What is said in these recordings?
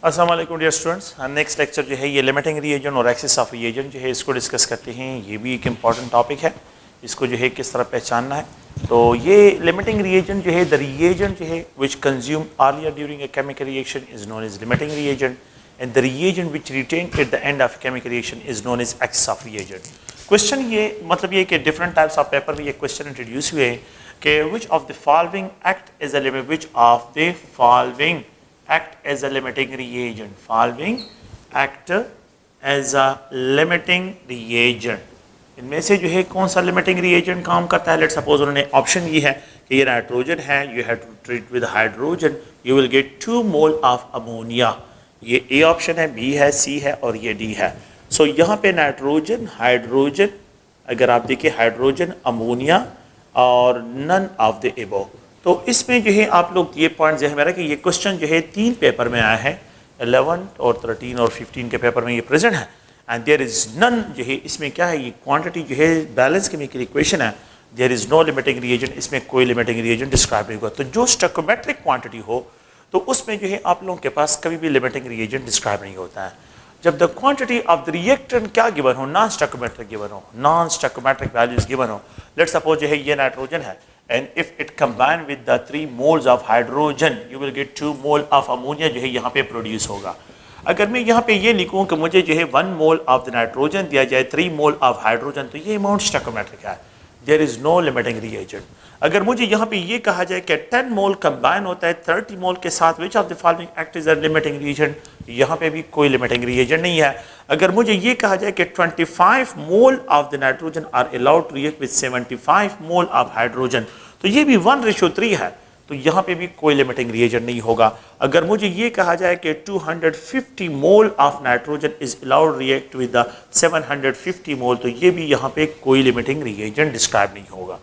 अस्सलाम वालेकुम dear students. Next lecture जो है ये लिमिटिंग रिएजेंट और एक्सेस ऑफ रिएजेंट जो है इसको डिस्कस करते हैं। ये भी एक इम्पॉर्टेंट टॉपिक है, इसको जो है किस तरह पहचानना है। तो ये लिमिटिंग रिएजेंट जो है द रिएजेंट जो है which consume earlier during a chemical reaction is known as limiting reagent and the reagent which retain at the end of chemical reaction is known as excess of reagent. Question ये मतलब ये कि different types of paper में ये question introduce हुए हैं कि which of the following act as a limit which of the following act as a limiting reagent. Following act as a limiting reagent. इनमें से जो है कौन सा limiting reagent काम करता है? Let's suppose उन्होंने ऑप्शन ये है कि ये नाइट्रोजन है, you have to treat with hydrogen, you will get 2 mole of ammonia. ये A ऑप्शन है, B है, C है और ये D है। सो यहाँ पे नाइट्रोजन, हाइड्रोजन, अगर आप देखिए हाइड्रोजन, अमोनिया और नन ऑफ द एबो। तो इसमें जो है आप लोग ये पॉइंट जो है मेरा कि ये क्वेश्चन जो है 3 पेपर में आया है, 11 और 13 और 15 के पेपर में ये प्रेजेंट है। एंड देयर इज नन जो है इसमें क्या है, ये क्वांटिटी जो है बैलेंस केमिकल इक्वेशन है, there is no limiting reagent, इसमें कोई लिमिटिंग रिएजेंट डिस्क्राइब नहीं होगा। तो जो स्टोइकोमेट्रिक क्वांटिटी हो तो उसमें जो है आप लोगों के पास कभी भी लिमिटिंग रिएजेंट डिस्क्राइब नहीं होता है। जब the quantity of the reactant क्या गिवन हो, नॉन स्टोइकोमेट्रिक गिवन हो, नॉन स्टोइकोमेट्रिक वैल्यूज गिवन हो। लेट्स सपोज जो है ये नाइट्रोजन है and if it combine with the 3 moles of hydrogen you will get 2 mole of ammonia जो है यहाँ पे प्रोड्यूस होगा। अगर मैं यहाँ पे ये लिखूँ कि मुझे जो है 1 मोल ऑफ द नाइट्रोजन दिया जाए 3 मोल ऑफ हाइड्रोजन, तो ये अमाउंट स्टोइकोमेट्रिक है, there is no limiting reagent. अगर मुझे यहाँ पे ये कहा जाए कि 10 मोल कंबाइन होता है 30 मोल के साथ, विच of the following act is a limiting reagent, यहाँ पे भी कोई लिमिटिंग रिएजेंट नहीं है। अगर मुझे ये कहा जाए कि 25 mole of the nitrogen are allowed to react with 75 mole of hydrogen, तो ये भी 1:3 है, तो यहाँ पे भी कोई लिमिटिंग रिएजेंट नहीं होगा। अगर मुझे ये कहा जाए कि 250 मोल of nitrogen is allowed react with the 750 मोल, तो ये भी यहाँ पे कोई लिमिटिंग रिएजेंट डिस्क्राइब नहीं होगा।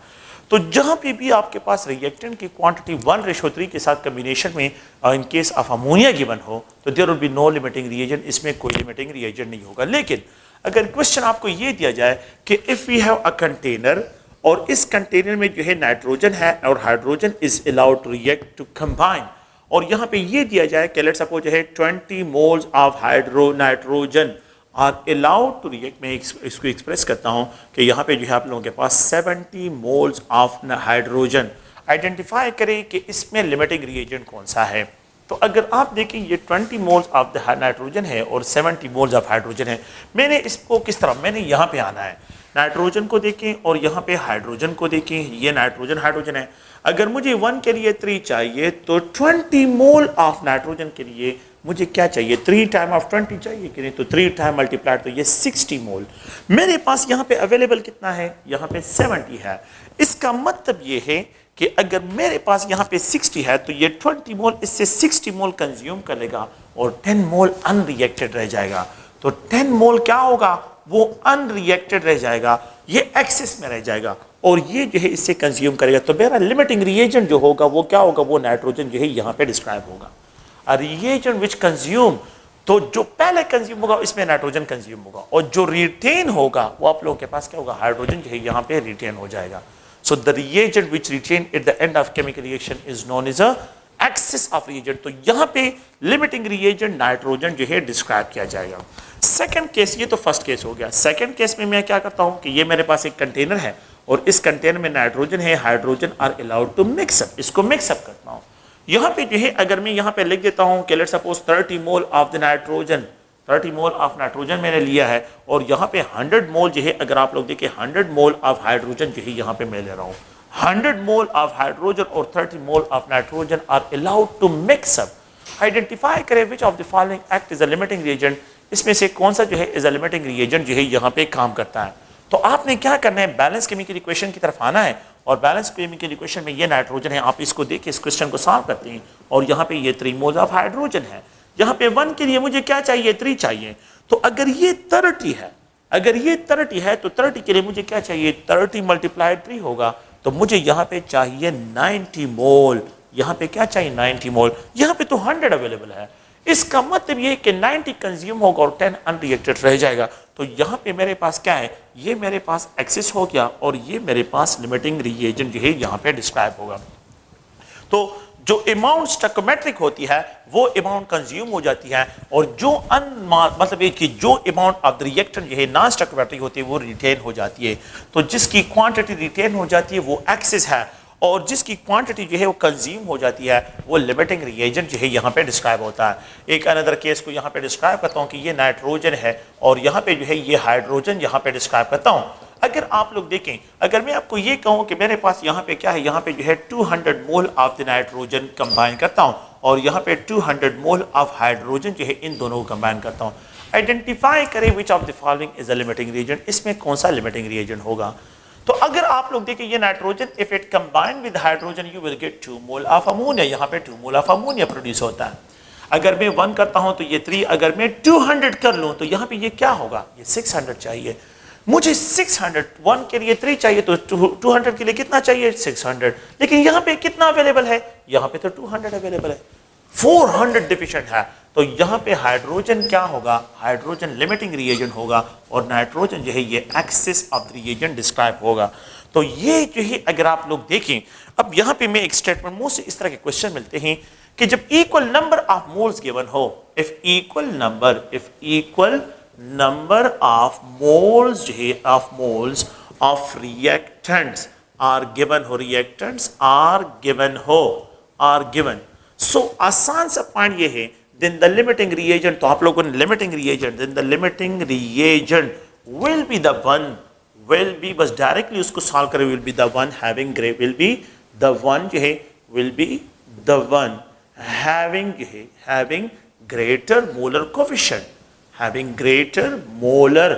तो जहाँ पे भी आपके पास रिएक्टेंट की क्वांटिटी 1:3 के साथ कम्बिनेशन में in case of ammonia given हो तो there will be no limiting reagent, इसमें कोई लिमिटिंग रिएजेंट नहीं होगा। लेकिन अगर क्वेश्चन आपको ये दिया जाए कि if we have a container और इस कंटेनर में जो है नाइट्रोजन है और hydrogen is allowed to react to combine, और यहाँ पे ये दिया जाए कि लेट्स सपोज है 20 moles of nitrogen are allowed to react, मैं इसको एक्सप्रेस करता हूँ कि यहाँ पे जो है आप लोगों के पास 70 मोल्स ऑफ हाइड्रोजन। आइडेंटिफाई करें कि इसमें लिमिटिंग रिएजेंट कौन सा है। तो अगर आप देखें ये 20 मोल्स ऑफ द नाइट्रोजन है और 70 मोल्स ऑफ हाइड्रोजन है, मैंने इसको किस तरह, मैंने यहाँ पे आना है, नाइट्रोजन को देखें और यहाँ पे हाइड्रोजन को देखें, ये नाइट्रोजन हाइड्रोजन है। अगर मुझे 1 के लिए 3 चाहिए तो 20 मोल ऑफ नाइट्रोजन के लिए मुझे क्या चाहिए, 3 टाइम ऑफ 20 चाहिए कि नहीं, तो 3 टाइम मल्टीप्लाइड तो ये 60 मोल। मेरे पास यहाँ पे अवेलेबल कितना है, यहाँ पे 70 है। इसका मतलब ये है कि अगर मेरे पास यहाँ पे 60 है तो ये 20 मोल इससे 60 मोल कंज्यूम करेगा और 10 मोल अनरिएक्टेड रह जाएगा। तो 10 मोल क्या होगा, वो अनरिएक्टेड रह जाएगा, ये एक्सेस में रह जाएगा और ये जो है इससे कंज्यूम करेगा। तो मेरा लिमिटिंग रिएजेंट जो होगा वो क्या होगा, वो नाइट्रोजन जो है यहाँ पे डिस्क्राइब होगा। अ रिएजेंट विच कंज्यूम, तो जो पहले कंज्यूम होगा इसमें नाइट्रोजन कंज्यूम होगा और जो रिटेन होगा वो आप लोगों के पास क्या होगा, हाइड्रोजन जो है यहाँ पे रिटेन हो जाएगा। So the reagent which retain at the end of chemical reaction is known as a excess of reagent. तो यहाँ पे लिमिटिंग रिएजेंट नाइट्रोजन जो है डिस्क्राइब किया जाएगा। सेकंड केस, ये तो फर्स्ट केस हो गया। सेकंड केस में मैं क्या करता हूँ कि ये मेरे पास एक कंटेनर है और इस कंटेनर में नाइट्रोजन है, hydrogen are allowed to mix up, इसको मिक्सअप करता हूँ। यहाँ पे जो है अगर मैं यहाँ पे लिख देता हूँ कि let's suppose 30 mole of the nitrogen, 30 mole of nitrogen मैंने लिया है और यहाँ पे 100 मोल जो है, अगर आप लोग देखें 100 मोल ऑफ हाइड्रोजन जो है यहाँ पे मैं ले रहा हूँ। 100 मोल ऑफ हाइड्रोजन और 30 mole of nitrogen are allowed to mix up. Identify करें which of the following act is a limiting reagent, इसमें से कौन सा जो है इज अ लिमिटिंग रिएजेंट जो है यहाँ पे काम करता है। तो आपने क्या करना है, बैलेंस केमिकल इक्वेशन की तरफ आना है और बैलेंस केमिकल इक्वेशन में ये नाइट्रोजन है, आप इसको देखिए, इस क्वेश्चन को सॉल्व करते हैं और यहाँ पे ये 3 मोल्स ऑफ हाइड्रोजन है। यहाँ पे 1 के लिए मुझे क्या चाहिए, 3 चाहिए। तो अगर ये 30 है, अगर ये 30 है तो 30 के लिए मुझे क्या चाहिए, 30 मल्टीप्लाइड 3 होगा, तो मुझे यहाँ पे चाहिए 90 मोल। यहाँ पे क्या चाहिए, 90 मोल। यहाँ पे तो 100 अवेलेबल है, इसका मतलब ये कि 90 कंज्यूम होगा और 10 अनरिएक्टेड रह जाएगा। तो यहाँ पे मेरे पास क्या है, ये मेरे पास एक्सेस हो गया और ये मेरे पास लिमिटिंग रिएजेंट जो है यहाँ पे डिस्क्राइब होगा। तो जो अमाउंट स्टोइकोमेट्रिक होती है वो अमाउंट कंज्यूम हो जाती है, और जो मतलब ये कि जो अमाउंट ऑफ द रिएक्टेंट जो है नॉन स्टोइकोमेट्रिक होती है वो रिटेन हो जाती है। तो जिसकी क्वांटिटी रिटेन हो जाती है वो एक्सेस है, और जिसकी क्वांटिटी जो है वो कंज्यूम हो जाती है वो लिमिटिंग रिएजेंट जो है यहाँ पे डिस्क्राइब होता है। एक अनदर केस को यहाँ पे डिस्क्राइब करता हूँ कि ये नाइट्रोजन है और यहाँ पे जो है ये हाइड्रोजन यहाँ पे डिस्क्राइब करता हूँ। अगर आप लोग देखें, अगर मैं आपको ये कहूँ कि मेरे पास यहाँ पे क्या है, यहाँ पे जो है 200 मोल ऑफ द नाइट्रोजन कंबाइन करता हूँ और यहाँ पे 200 मोल ऑफ हाइड्रोजन जो है इन दोनों को कंबाइन करता हूँ। आइडेंटिफाई करें which of the following is a limiting reagent, इसमें कौन सा लिमिटिंग रिएजेंट होगा। तो अगर आप लोग देखें ये nitrogen if it combine with hydrogen you will get 2 mole of ammonia, यहाँ पे 2 मोल ऑफ अमोनिया प्रोड्यूस होता है। अगर मैं 1 करता हूं तो ये 3, अगर मैं 200 कर लूं तो यहाँ पे ये क्या होगा, ये 600 चाहिए मुझे। 600 1 के लिए 3 चाहिए तो 200 के लिए कितना चाहिए 600, लेकिन यहाँ पे कितना अवेलेबल है, यहाँ पे तो 200 अवेलेबल है, 400 डिफिशिएंट है। तो यहाँ पे हाइड्रोजन क्या होगा, हाइड्रोजन लिमिटिंग रिएजेंट होगा और नाइट्रोजन जो है ये एक्सेस ऑफ रिएजेंट डिस्क्राइब होगा। तो ये जो है अगर आप लोग देखें, अब यहाँ पे मैं एक स्टेटमेंट मुझसे इस तरह के क्वेश्चन मिलते हैं कि जब equal number of moles given हो, if equal number of moles जो है of moles of reactants are given हो, रिएक्टेंट्स आर गिवन, सो आसान सा पॉइंट ये है then the limiting reagent, तो आप लोगों ने limiting reagent, then the limiting reagent will be the one, will be बस directly उसको solve करें, will be the one having will be the one जो है will be the one having जो है having greater molar coefficient, having greater molar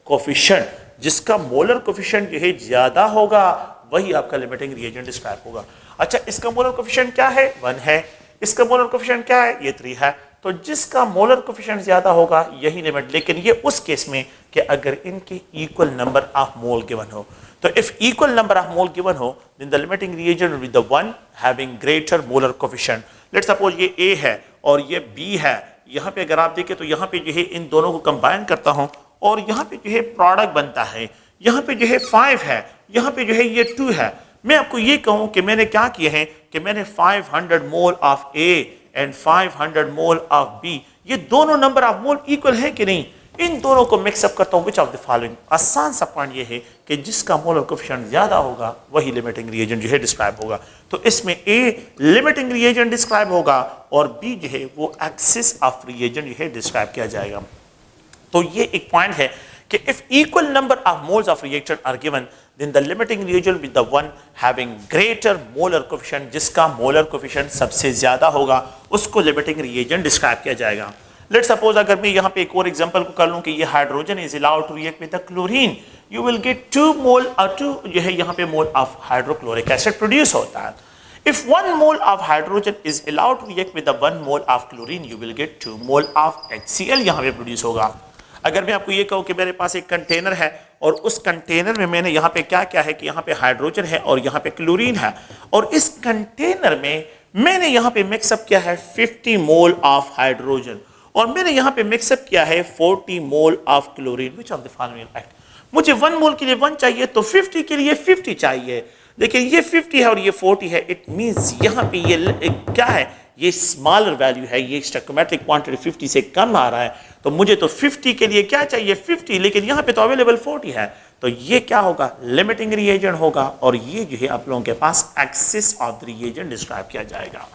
coefficient, जिसका molar coefficient जो है ज्यादा होगा वही आपका limiting reagent डिस्क्राइब होगा। अच्छा, इसका molar coefficient क्या है, 1 है, इसका molar coefficient क्या है, ये 3 है। तो जिसका मोलर कोफिशिएंट ज्यादा होगा यही लिमिट, लेकिन ये उस केस में कि अगर इनके equal number of mole given हो। तो if equal number of mole given हो then the limiting reagent will be the one having greater molar coefficient. Let's suppose ये A है और ये B है, यहाँ पे अगर आप देखें तो यहाँ पे जो है इन दोनों को कंबाइन करता हूँ और यहाँ पे जो है प्रोडक्ट बनता है, यहाँ पे जो है 5 है, यहाँ पे जो है ये 2 है। मैं आपको ये कहूँ कि मैंने क्या किया है कि मैंने 500 mole of A and 500 mole of B, ये दोनों नंबर ऑफ मोल इक्वल है कि नहीं, इन दोनों को मिक्सअप करता हूं। विच ऑफ द फॉलोइंग, आसान सा पॉइंट ये है कि जिसका मोलर कोफिशिएंट ज्यादा होगा वही लिमिटिंग रिएजेंट जो है डिस्क्राइब होगा। तो इसमें A लिमिटिंग रिएजेंट डिस्क्राइब होगा और B जो है वो एक्सिस ऑफ रिएजेंट जो है डिस्क्राइब किया जाएगा। तो ये एक पॉइंट है कि if equal number of moles of reactant are given then the limiting reagent with the one having greater molar coefficient, जिसका molar coefficient सबसे ज्यादा होगा उसको limiting reagent डिस्क्राइब किया जाएगा। लेट्स सपोज अगर मैं यहाँ पे एक और एग्जांपल को कर लूँ कि ये hydrogen is allowed to react with the chlorine, you will get 2 mole और 2 जो है यहाँ पे mole of hydrochloric acid produce होता है। If 1 mole of hydrogen is allowed to react with the 1 mole of chlorine, you will get 2 mole of HCl यहाँ पे produce होगा। अगर मैं आपको ये कहूँ कि मेरे पास एक कंटेनर है और उस कंटेनर में मैंने यहाँ पे क्या क्या है कि यहाँ पे हाइड्रोजन है और यहाँ पे क्लोरीन है, और इस कंटेनर में मैंने यहाँ पे मिक्सअप किया है 50 मोल ऑफ हाइड्रोजन और मैंने यहाँ पे मिक्सअप किया है 40 mole of chlorine. Which of the following act, मुझे 1 मोल के लिए 1 चाहिए तो 50 के लिए 50 चाहिए, लेकिन ये 50 है और ये 40 है। इट मीन्स यहाँ पे ये क्या है, ये स्मॉलर वैल्यू है, ये स्टोइकोमेट्रिक क्वांटिटी 50 से कम आ रहा है, तो मुझे तो 50 के लिए क्या चाहिए 50, लेकिन यहाँ पे तो अवेलेबल 40 है। तो ये क्या होगा, लिमिटिंग रिएजेंट होगा और ये जो है आप लोगों के पास excess of the reagent describe किया जाएगा।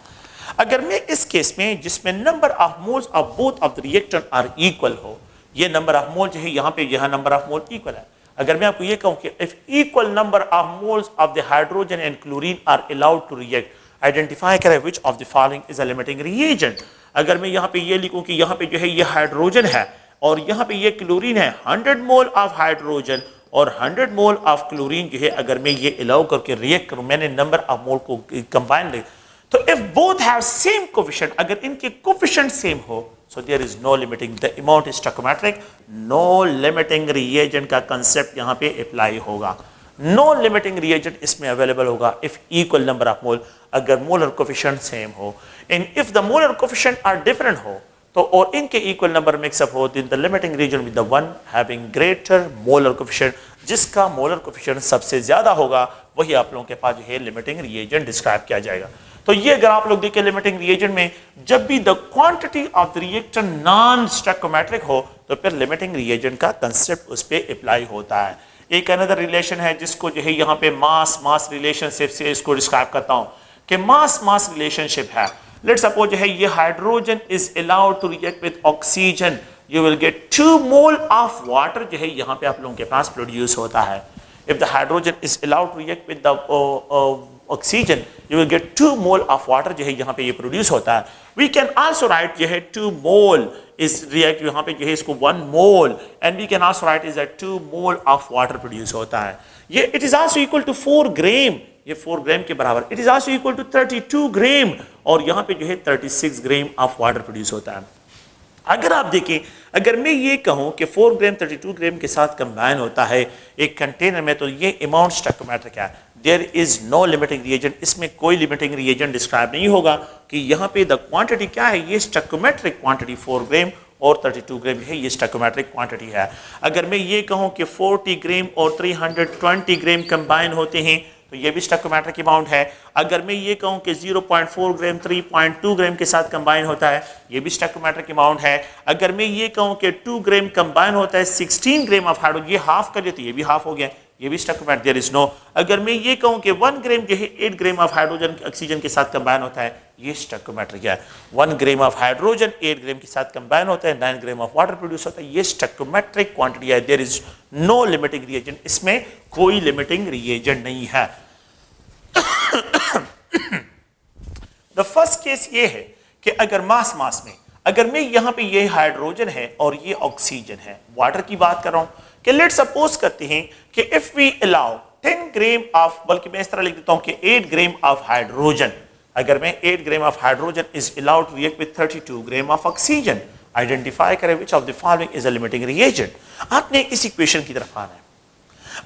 अगर मैं इस केस में जिसमें number of moles of both of the reactant are equal हो, ये नंबर ऑफ मोल जो है यहाँ पे यहाँ नंबर ऑफ मोल इक्वल है। अगर मैं आपको ये कहूँ कि if equal number of moles of the hydrogen and chlorine are allowed to react, identify करें which of the following is a limiting reagent. अगर मैं यहाँ पे ये लिखूं कि यहाँ पे जो है ये हाइड्रोजन है और यहाँ पे ये क्लोरीन है, 100 मोल ऑफ हाइड्रोजन और 100 मोल ऑफ क्लोरीन जो है अगर मैं ये अलाउ करके रिएक्ट करूं, मैंने नंबर ऑफ मोल को कंबाइन ले, तो if both have same coefficient, अगर इनके कोफिशिएंट सेम हो, so there is no limiting, the amount is stoichiometric, no limiting reagent का कंसेप्ट यहाँ पे अप्लाई होगा। नो लिमिटिंग रिएजेंट इसमें अवेलेबल होगा if equal number of mole, अगर मोलर कोफिशिएंट सेम हो, and if the molar coefficient are different हो तो और इनके इक्वल नंबर मिक्सअप हो, the limiting reagent with the one having greater molar coefficient, जिसका मोलर कोफिशिएंट सबसे ज्यादा होगा वही आप लोगों के पास जो है लिमिटिंग रिएजेंट डिस्क्राइब किया जाएगा। तो ये अगर आप लोग देखें लिमिटिंग रिएजेंट में जब भी the quantity of the reactor non stoichiometric हो तो फिर लिमिटिंग रिएजेंट का कंसेप्ट उस पर अप्लाई होता है। एक अनदर रिलेशन है जिसको जो है यहाँ पे मास मास रिलेशनशिप से इसको डिस्क्राइब करता हूँ कि मास मास रिलेशनशिप है। लेट्स सपोज है ये hydrogen is allowed to react with oxygen, you will get 2 mole of water जो है यहाँ पे आप लोगों के पास प्रोड्यूस होता है। If the hydrogen is allowed to react with the oxygen you will get 2 mole of water जो है यहाँ पे ये प्रोड्यूस होता है। वी कैन आल्सो राइट जो है 2 मोल इस रिएक्ट यहाँ पे जो है इसको 1 mole and we can also write is that 2 mole of water produce होता है। ये it is also equal to 4 gram, ये 4 ग्राम के बराबर। It is also equal to 32 gram और यहाँ पे जो है 36 ग्राम ऑफ वाटर प्रोड्यूस होता है। अगर आप देखें, अगर मैं ये कहूं कि 4 ग्राम 32 ग्राम के साथ कंबाइन होता है एक कंटेनर में, तो ये अमाउंट स्टोइकोमेट्रिक है। There is no limiting reagent, इसमें कोई लिमिटिंग रिएजेंट डिस्क्राइब नहीं होगा कि यहाँ पे द क्वांटिटी क्या है, ये स्टोइकोमेट्रिक क्वांटिटी 4 ग्राम और 32 ग्राम है, ये स्टोइकोमेट्रिक क्वांटिटी है। अगर मैं ये कहूं कि 40 ग्राम और 320 ग्राम कंबाइन होते हैं तो ये भी स्टोइकोमेट्रिक अमाउंट है। अगर मैं ये कहूं कि 0.4 ग्राम 3.2 ग्राम के साथ कंबाइन होता है, ये भी स्टोइकोमेट्रिक अमाउंट है। अगर मैं ये कहूं कि 2 ग्राम कंबाइन होता है 16 ग्राम ऑफ हाइड्रोजन, ये हाफ कर लेते, ये भी हाफ हो गया, ये भी स्टोइकोमेट्रिक, देयर इज नो। अगर मैं ये कहूं कि 1 ग्राम जो है 8 ग्राम ऑफ हाइड्रोजन ऑक्सीजन के साथ कंबाइन होता है, ये स्टोइकोमेट्रिक है। 1 ग्राम ऑफ हाइड्रोजन 8 ग्राम के साथ कंबाइन होता है, 9 ग्राम ऑफ वाटर प्रोड्यूस होता है, ये स्टोइकोमेट्रिक क्वांटिटी है। There is no limiting reagent, इसमें कोई लिमिटिंग रिएजेंट नहीं है। द फर्स्ट केस ये है कि अगर मास मास में अगर मैं यहां पे ये हाइड्रोजन है और ये ऑक्सीजन है, वाटर की बात कर रहा हूं कि लेट सपोज करते हैं कि if we allow 10 gram of, बल्कि मैं इस तरह लिख देता हूं कि 8 ग्राम ऑफ हाइड्रोजन, अगर मैं 8 gram of hydrogen is allowed to react with 32 gram of oxygen, identify करें which of the following is a limiting reagent. आपने इस इक्वेशन की तरफ आना है।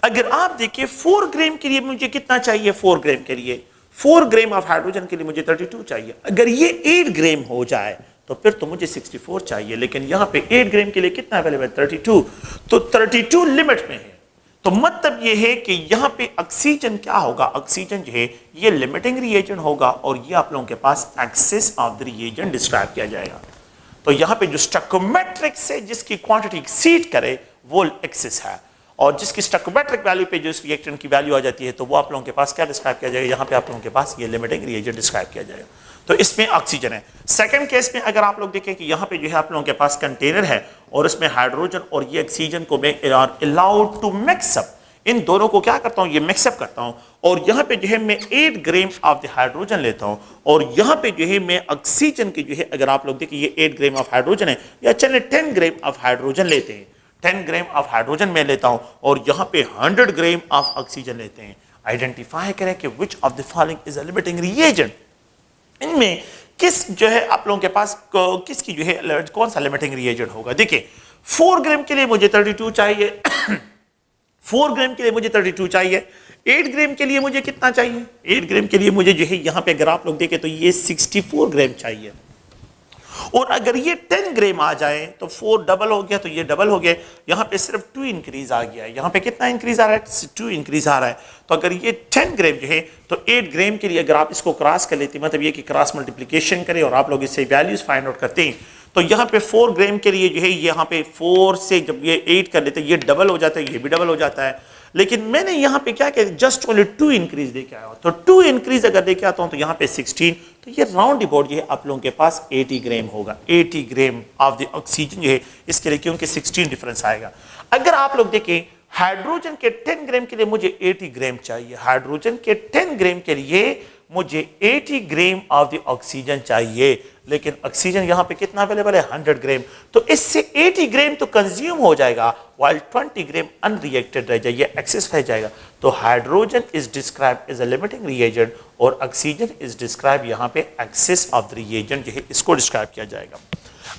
अगर आप देखिए 4 ग्राम के लिए मुझे कितना चाहिए, 4 ग्राम के लिए 4 ग्राम ऑफ हाइड्रोजन के लिए मुझे 32 चाहिए। अगर ये 8 ग्राम हो जाए तो फिर तो मुझे 64 चाहिए, लेकिन यहां पे 8 ग्राम के लिए कितना अवेलेबल है, 32, तो 32 लिमिट में है। तो मतलब ये है कि यहां पे ऑक्सीजन क्या होगा, ऑक्सीजन जो है ये लिमिटिंग रिएजेंट होगा और ये आप लोगों के पास excess of the reagent describe किया जाएगा। तो यहां पे जो स्टोइकोमेट्रिक से जिसकी क्वांटिटी एक्सीड करे वो एक्सेस है, और जिसकी स्टोइकोमेट्रिक वैल्यू पे जो इस रिएक्टेंट की वैल्यू आ जाती है तो वो आप लोगों के पास क्या डिस्क्राइब किया जाएगा, यहाँ पे आप लोगों के पास ये लिमिटिंग रिएजेंट डिस्क्राइब किया जाएगा। तो इसमें ऑक्सीजन है। सेकंड केस में अगर आप लोग देखें कि यहाँ पे जो है आप लोगों के पास कंटेनर है और इसमें हाइड्रोजन और ये ऑक्सीजन को मैं अलाउड टू मिक्सअप, इन दोनों को क्या करता हूँ, ये मिक्सअप करता हूँ और यहाँ पे जो है मैं 8 ग्राम ऑफ द हाइड्रोजन लेता हूँ और यहाँ पे जो है मैं ऑक्सीजन की जो है, अगर आप लोग देखें ये 8 ग्राम ऑफ हाइड्रोजन है, या चले 10 ग्राम ऑफ हाइड्रोजन लेते हैं, 10 ग्राम ऑफ हाइड्रोजन में लेता हूं और यहां पे 100 ग्राम ऑफ ऑक्सीजन लेते हैं। आइडेंटिफाई करें कि which of the following is a limiting reagent. इनमें किस जो है आप लोगों के पास किसकी जो है कौन सा लिमिटिंग रिएजेंट होगा। देखिए 4 ग्राम के लिए मुझे 32 चाहिए 4 ग्राम के लिए मुझे 32 चाहिए। 8 ग्राम के लिए मुझे कितना चाहिए, 8 ग्राम के लिए मुझे जो है यहां पे अगर आप लोग देखें तो ये 64 ग्राम चाहिए। और अगर ये 10 ग्राम आ जाए तो 4 डबल हो गया, तो ये डबल हो गया, यहाँ पे सिर्फ 2 इंक्रीज आ गया है। यहाँ पे कितना इंक्रीज आ रहा है, 2 इंक्रीज आ रहा है। तो अगर ये 10 ग्राम जो है तो 8 ग्राम के लिए अगर आप इसको क्रॉस कर लेते हैं, मतलब ये कि क्रॉस मल्टीप्लिकेशन करें और आप लोग इससे वैल्यूज फाइंड आउट करते हैं, तो यहाँ पे 4 ग्राम के लिए जो है यहाँ पे 4 से जब ये 8 कर लेते हैं ये डबल हो जाता है, ये भी डबल हो जाता है। लेकिन मैंने यहाँ पे क्या किया, जस्ट ओनली 2 इंक्रीज देके आया, तो 2 इंक्रीज अगर देके आता हूँ तो यहाँ पे 16, तो ये राउंड अबाउट ये आप लोगों के पास 80 ग्राम होगा। 80 ग्राम ऑफ द ऑक्सीजन जो है इसके लिए, क्योंकि 16 डिफरेंस आएगा। अगर आप लोग देखें हाइड्रोजन के 10 ग्राम के लिए मुझे 80 ग्राम चाहिए, हाइड्रोजन के 10 ग्राम के लिए मुझे 80 ग्राम ऑफ द ऑक्सीजन चाहिए, लेकिन ऑक्सीजन यहाँ पे कितना अवेलेबल है, 100 ग्राम, तो इससे 80 ग्राम तो कंज्यूम हो जाएगा while 20 ग्राम अनरिएक्टेड रह जाएगा, एक्सेस रह जाएगा। तो hydrogen is describe as a limiting reagent और ऑक्सीजन इज डिस्क्राइब यहाँ पे एक्सेस ऑफ द रिएजेंट जो है इसको डिस्क्राइब किया जाएगा।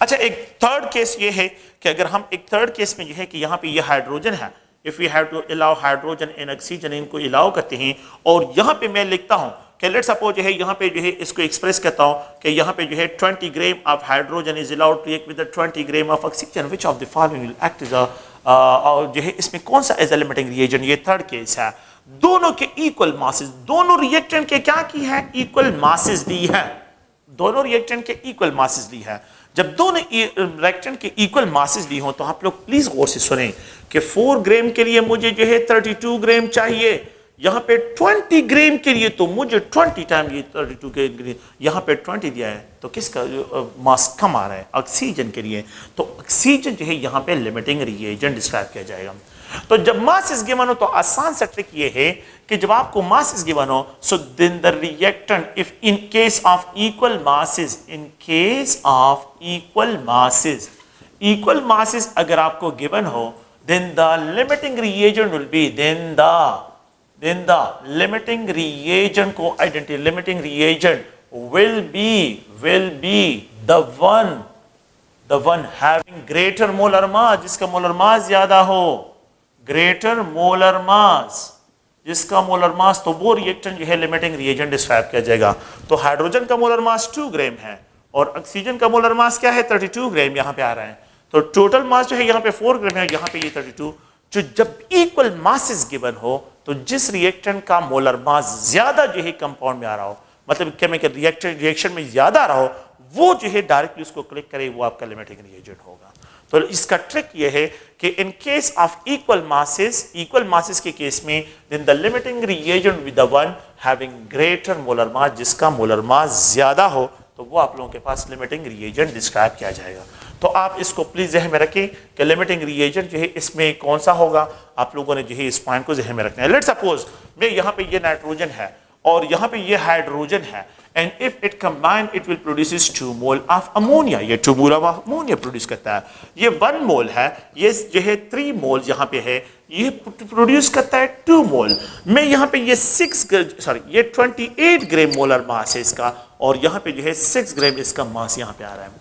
अच्छा, एक थर्ड केस ये है कि अगर हम एक थर्ड केस में जो है कि यहाँ पे ये हाइड्रोजन है, if we have to allow hydrogen and oxygen, इनको अलाउ करते हैं और यहाँ पे मैं लिखता हूँ कि लेट्स सपोज जो है यहाँ पे जो है इसको एक्सप्रेस करता हूँ कि यहाँ पे जो है 20 gram of hydrogen is allowed to react with 20 gram of oxygen, which of the following will act as a और जो है इसमें कौन सा एज ए लिमिटिंग रिएजेंट, ये थर्ड केस है। दोनों के इक्वल मासेस, दोनों रिएक्टेंट के क्या की है, इक्वल मासेस दी है, दोनों रिएक्टेंट के इक्वल मासेस दी है। जब दोनों रिएक्टेंट के इक्वल मासेस दी हो तो आप लोग प्लीज गौर से सुने कि 4 ग्राम के लिए मुझे जो है 32 ग्राम चाहिए, यहां पे 20 ग्राम के लिए तो मुझे 20 टाइम ये 32 के ग्राम, यहां पे 20 दिया है तो किसका मास कम आ रहा है, ऑक्सीजन के लिए। तो ऑक्सीजन जो है यहां पे लिमिटिंग रिएजेंट डिस्क्राइब किया जाएगा। तो जब मास इज गिवन हो तो आसान सा ट्रिक ये है कि जब आपको मास इज गिवन हो, so then the reactant if in case of equal masses, in case of equal masses अगर आपको गिवन हो, then the limiting reagent will be, then the limiting reagent को identity, limiting reagent will be the one having greater molar mass, जिसका molar मास ज्यादा हो, greater molar mass, जिसका molar मास, तो वो रिएक्टेंट जो है लिमिटिंग रिएजेंट डिस्क्राइब किया जाएगा। तो हाइड्रोजन का मोलर मास 2 ग्राम है और ऑक्सीजन का मोलर मास क्या है, 32 ग्राम यहां पे आ रहा है। तो टोटल मास जो है यहां पे 4 ग्राम है, यहां पे ये 32। जो जब इक्वल मासेस गिवन हो तो जिस रिएक्टेंट का मोलर मास ज्यादा जो है कंपाउंड में आ रहा हो, मतलब केमिकल रिएक्शन में ज्यादा आ रहा हो, वो जो है डायरेक्टली उसको क्लिक करे, वो आपका लिमिटिंग रिएजेंट होगा। तो इसका ट्रिक ये है कि in case of equal masses के केस में, then the limiting reagent with the one having greater molar mass, जिसका मोलर मास ज्यादा हो, तो वो आप लोगों के पास लिमिटिंग रिएजेंट डिस्क्राइब किया जाएगा। तो आप इसको प्लीज जहन में रखें कि लिमिटिंग रिएजेंट जो है इसमें कौन सा होगा, आप लोगों ने जो है इस पॉइंट को जहन में रखना है। लेट्स सपोज मैं यहाँ पे ये नाइट्रोजन है और यहाँ पे ये हाइड्रोजन है, and if it combine it will produce 2 mole of ammonia, ये 2 मोल ऑफ अमोनिया प्रोड्यूस करता है। ये 1 मोल है, ये जो है 3 मोल यहाँ पे है, ये प्रोड्यूस करता है 2 मोल। मैं यहाँ पे ये 28 ग्राम मोलर मास है इसका, और यहाँ पे जो है 6 ग्राम इसका मास यहाँ पे आ रहा है।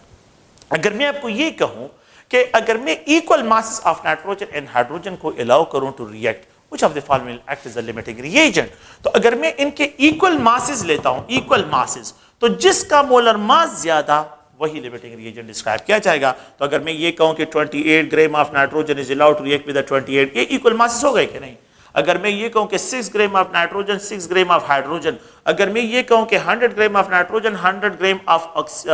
अगर मैं आपको ये कहूं कि अगर मैं equal masses of nitrogen and hydrogen को अलाउ करूं to react, which of the following will act as a limiting reagent, तो अगर मैं इनके इक्वल मासेस लेता हूं, इक्वल मासेस, तो जिसका मोलर मास ज्यादा वही लिमिटिंग रिएजेंट डिस्क्राइब किया जाएगा। तो अगर मैं ये कहूं कि 28 gram of nitrogen is allowed to react with the 28, ये इक्वल मासेस हो गए कि नहीं? अगर मैं ये कहूं कि 6 ग्राम of nitrogen, 6 gram of hydrogen, अगर मैं ये कहूं कि 100 gram of nitrogen, 100 gram of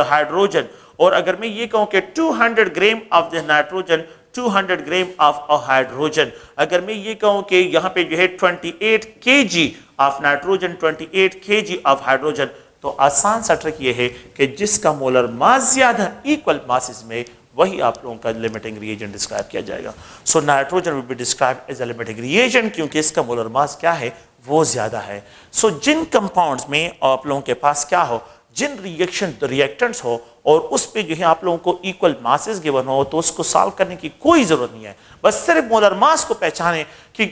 hydrogen, और अगर मैं ये कहूं कि 200 gram of the nitrogen, 200 gram of hydrogen, अगर मैं ये कहूं कि यहाँ पे जो है 28 kg of nitrogen, 28 kg of hydrogen, तो आसान सा ट्रिक ये है कि जिसका मोलर मास ज्यादा इक्वल मासेस में, वही आप लोगों का लिमिटिंग रिएजेंट डिस्क्राइब किया जाएगा। So nitrogen will be describe as a limiting reagent क्योंकि इसका मोलर मास क्या है, वो ज्यादा है। सो जिन कंपाउंड्स में आप लोगों के पास क्या हो, जिन रिएक्टेंट्स हो और उस पे जो है आप लोगों को इक्वल मासेस गिवन हो, तो उसको सॉल्व करने की कोई जरूरत नहीं है, बस सिर्फ मोलर मास को पहचाने कि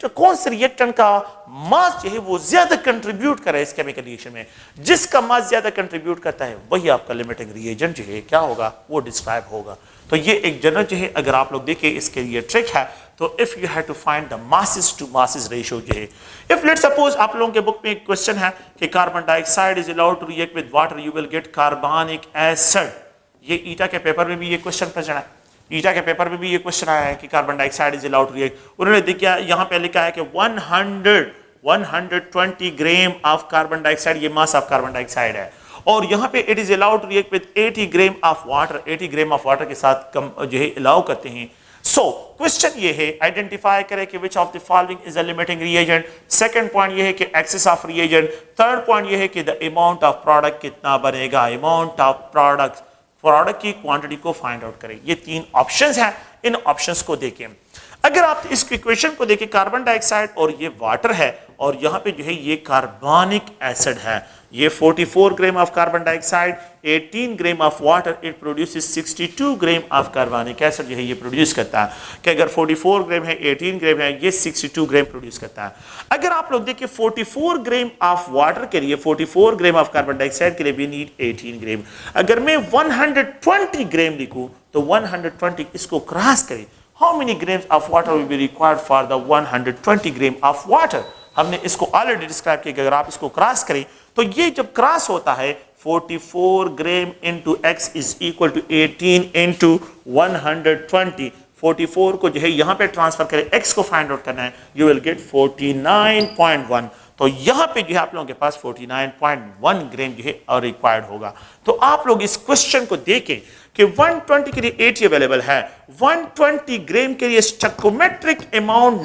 कौन से रिएक्टेंट का मास जो है वो ज्यादा कंट्रीब्यूट करे इस केमिकल रिएक्शन में। जिसका मास ज्यादा कंट्रीब्यूट करता है वही आपका लिमिटिंग रिएजेंट जो है क्या होगा, वो डिस्क्राइब होगा। तो ये एक जनरल जो है अगर आप लोग देखें इसके लिए ट्रिक है। तो if you have to find the masses to masses ratio जो है, इफ लेट्स सपोज आप लोगों के बुक में एक क्वेश्चन है कि carbon dioxide is allowed to react with water, you will get carbonic acid. ये ईटा के पेपर में भी ये क्वेश्चन प्रेजेंट है, ईटा के पेपर में भी ये क्वेश्चन आया है कि carbon dioxide is allowed to react. उन्होंने देखा यहाँ पे लिखा है कि 120 ग्राम ऑफ कार्बन डाइऑक्साइड, ये मास ऑफ कार्बन डाइऑक्साइड है, और यहाँ पे it is allowed to react with 80 gram of water, 80 gram of water के साथ कम जो है अलाउ करते हैं। सो क्वेश्चन ये है आइडेंटिफाई करें कि which of the following is a limiting reagent. Second point ये है कि excess of reagent. Third point ये है कि द अमाउंट ऑफ प्रोडक्ट कितना बनेगा, अमाउंट ऑफ प्रोडक्ट की क्वांटिटी को फाइंड आउट करें। ये 3 ऑप्शंस हैं, इन ऑप्शंस को देखें। अगर आप इस इक्वेशन को देखें, कार्बन डाइऑक्साइड और ये वाटर है और यहाँ पे जो है ये कार्बनिक एसिड है, ये 44 gram of carbon dioxide, 18 gram of water, it produces 62 gram of कार्बनिक एसिड जो है ये प्रोड्यूस करता है। कि अगर 44 ग्राम है, 18 ग्राम है, ये 62 ग्राम प्रोड्यूस करता है। अगर आप लोग देखिए 44 ग्राम ऑफ वाटर के लिए, 44 ग्राम ऑफ कार्बन डाइऑक्साइड के लिए वी नीड 18 ग्राम। अगर मैं 120 ग्राम लिखूं तो 120 इसको क्रॉस करें, how many grams of water will be required for the 120 gram of water? हमने इसको ऑलरेडी डिस्क्राइब किया कि अगर आप इसको क्रॉस करें तो ये जब क्रॉस होता है 44 gram into X is equal to 18 into 120। 44 को जो है यहाँ पे ट्रांसफर करें, x को फाइंड आउट करना है, यू विल गेट 49.1। तो यहाँ पे जो है आप लोगों के पास 49.1 ग्राम जो है रिक्वायर्ड होगा। तो आप लोग इस क्वेश्चन को देखें कि 120 के लिए 80 अवेलेबल है, 120 ग्राम के लिए स्टोइकोमेट्रिक अमाउंट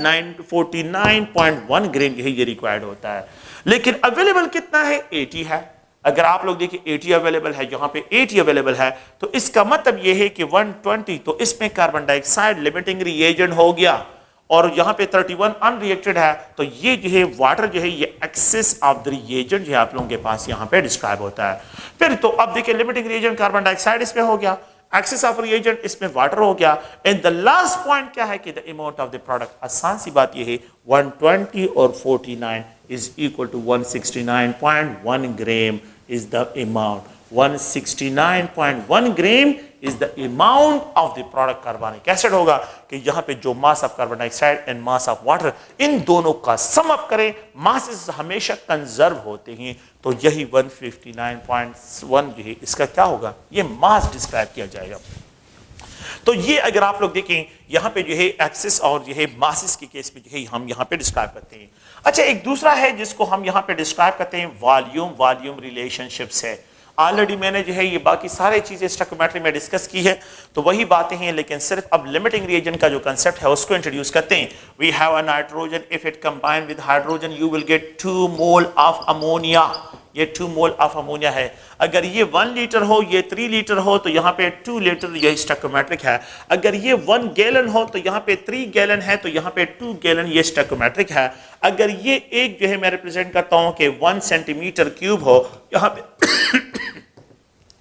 49.1 ग्राम जो है ये रिक्वायर्ड होता है, लेकिन अवेलेबल कितना है, 80 है। अगर आप लोग देखिए 80 अवेलेबल है, यहाँ पे 80 अवेलेबल है, तो इसका मतलब ये है कि 120, तो इसमें कार्बन डाइऑक्साइड लिमिटिंग रिएजेंट हो गया, और यहाँ पे 31 अनरिएक्टेड है, तो ये जो है वाटर जो है ये एक्सेस ऑफ द रिएजेंट जो है आप लोगों के पास यहाँ पे डिस्क्राइब होता है। फिर तो अब देखिए लिमिटिंग रिएजेंट कार्बन डाइऑक्साइड इसमें हो गया, एक्सेस ऑफ रिएजेंट इसमें वाटर हो गया, एंड द लास्ट पॉइंट क्या है कि the amount of the product. आसान सी बात ये है 120 और 49 is equal to 169.1 gram is the amount. 169.1 gram is the amount of the product कार्बनिक एसिड होगा कि यहाँ पे जो mass of carbon dioxide and mass of water in दोनों का सम अप करें, मासेस हमेशा कंजर्व होते हैं, तो यही 159.1 जो है इसका क्या होगा, ये मास डिस्क्राइब किया जाएगा। तो ये अगर आप लोग देखें यहाँ पे जो है एक्सेस और जो है मासेस के केस में जो है हम यहाँ पे डिस्क्राइब करते हैं। अच्छा, एक दूसरा है जिसको हम यहाँ पे डिस्क्राइब करते हैं वॉल्यूम रिलेशनशिप्स है। ऑलरेडी मैंने जो है ये बाकी सारी चीजें स्टोइकोमेट्री में डिस्कस की है, तो वही बातें हैं, लेकिन सिर्फ अब लिमिटिंग रिएजेंट का जो कंसेप्ट है उसको इंट्रोड्यूस करते हैं। We have a nitrogen, if it combine with hydrogen you will get 2 mole of ammonia. ये 2 मोल ऑफ अमोनिया है। अगर ये 1 लीटर हो, ये 3 लीटर हो, तो यहाँ पे 2 लीटर ये स्टोइकोमेट्रिक है। अगर ये 1 गैलन हो तो यहाँ पे 3 गैलन है, तो यहाँ पे 2 गैलन ये स्टोइकोमेट्रिक है। अगर ये एक जो है मैं रिप्रेजेंट करता हूँ कि 1 सेंटीमीटर क्यूब हो, यहाँ पे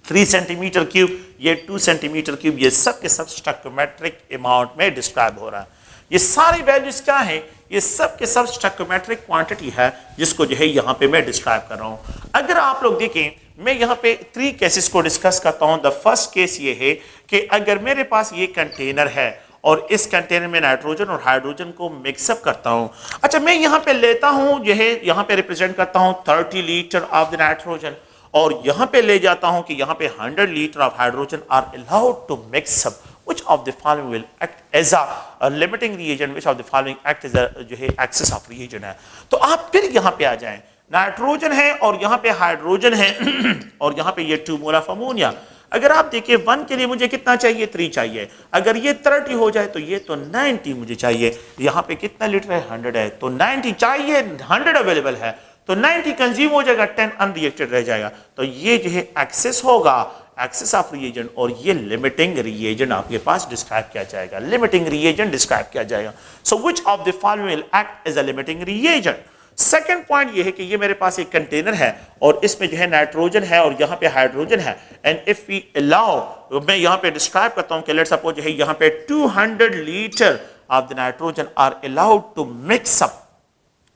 3 सेंटीमीटर क्यूब, ये 2 सेंटीमीटर क्यूब, ये सब के सब स्टोइकोमेट्रिक अमाउंट में डिस्क्राइब हो रहा है। ये सारी वैल्यूज क्या है, ये सब के सब स्टोइकोमेट्रिक क्वांटिटी है जिसको जो है यहाँ पे मैं डिस्क्राइब कर रहा हूँ। अगर आप लोग देखें, मैं यहाँ पे 3 केसेस को डिस्कस करता हूँ। द फर्स्ट केस ये है कि अगर मेरे पास ये कंटेनर है और इस कंटेनर में नाइट्रोजन और हाइड्रोजन को मिक्सअप करता हूँ। अच्छा, मैं यहाँ पे लेता हूँ जो है, यहाँ पे रिप्रेजेंट करता हूँ 30 लीटर ऑफ द नाइट्रोजन, और यहाँ पे ले जाता हूँ कि यहाँ पे 100 litre of hydrogen are allowed to mix up. Which of the following will act as a limiting reagent? Which of the following act as a जो है एक्सेस ऑफ रिएजेंट है? तो आप फिर यहाँ पे आ जाएं, नाइट्रोजन है और यहाँ पे हाइड्रोजन है और यहाँ पे ये 2 मोल ऑफ अमोनिया। अगर आप देखिए 1 के लिए मुझे कितना चाहिए, 3 चाहिए। अगर ये 30 हो जाए तो ये तो 90 मुझे चाहिए। यहाँ पे कितना लीटर है, 100 है, तो 90 चाहिए, 100 अवेलेबल है, तो 90 कंज्यूम हो जाएगा, 10 अनरिएक्टेड रह जाएगा। तो ये जो है एक्सेस होगा, एक्सेस ऑफ रिएजेंट, और ये लिमिटिंग रिएजेंट आपके पास डिस्क्राइब किया जाएगा, लिमिटिंग रिएजेंट डिस्क्राइब किया जाएगा। So which of the following will act as a limiting reagent? Second point ये है कि ये मेरे पास एक कंटेनर है और इसमें जो है नाइट्रोजन है और यहाँ पे हाइड्रोजन है, एंड इफ वी अलाउ, मैं यहाँ पे डिस्क्राइब करता हूँ कि लेट्स सपोज जो है यहाँ पे 200 litre of the nitrogen are allowed to mix up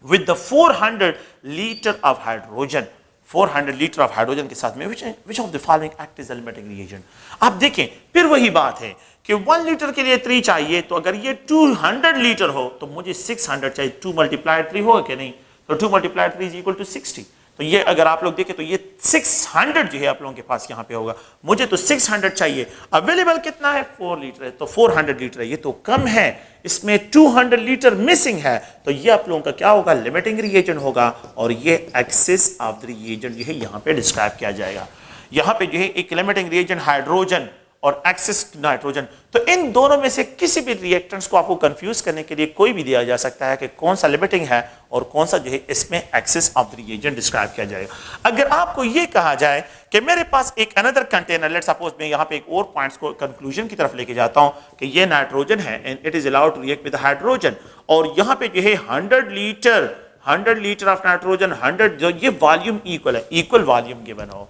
with the 400 litre of hydrogen. 400 litre of hydrogen के साथ में which of the following act as a limiting reagent? आप देखें, फिर वही बात है कि 1 लीटर के लिए 3 चाहिए, तो अगर ये 200 लीटर हो तो मुझे 600 चाहिए। 2 मल्टीप्लाइड 3 होगा कि नहीं, तो 2 मल्टीप्लाइड 3 इज इक्वल टू 60। तो ये अगर आप लोग देखें तो ये 600 जो है आप लोगों के पास यहाँ पे होगा, मुझे तो 600 चाहिए। अवेलेबल कितना है, 4 लीटर है, तो 400 लीटर है, ये तो कम है, इसमें 200 लीटर मिसिंग है, तो ये आप लोगों का क्या होगा, लिमिटिंग रिएजेंट होगा, और ये एक्सेस ऑफ द रिएजेंट जो है यहाँ पे डिस्क्राइब किया जाएगा। यहाँ पे जो है एक लिमिटिंग रिएजेंट हाइड्रोजन और एक्सेस नाइट्रोजन, तो इन दोनों में से किसी भी रिएक्टेंट्स को आपको कंफ्यूज करने के लिए कोई भी दिया जा सकता है कि कौन सा लिमिटिंग है और कौन सा जो है इसमें excess of the reagent describe किया जाएगा। अगर आपको ये कहा जाए कि मेरे पास एक अनदर कंटेनर, लेट्स सपोज मैं यहाँ पे एक और पॉइंट्स को कंक्लूजन की तरफ लेके जाता हूँ कि ये नाइट्रोजन है and it is allowed to react with hydrogen, और यहाँ पे जो है 100 लीटर ऑफ नाइट्रोजन, 100 जो ये वॉल्यूम इक्वल है, इक्वल वॉल्यूम गिवन हो,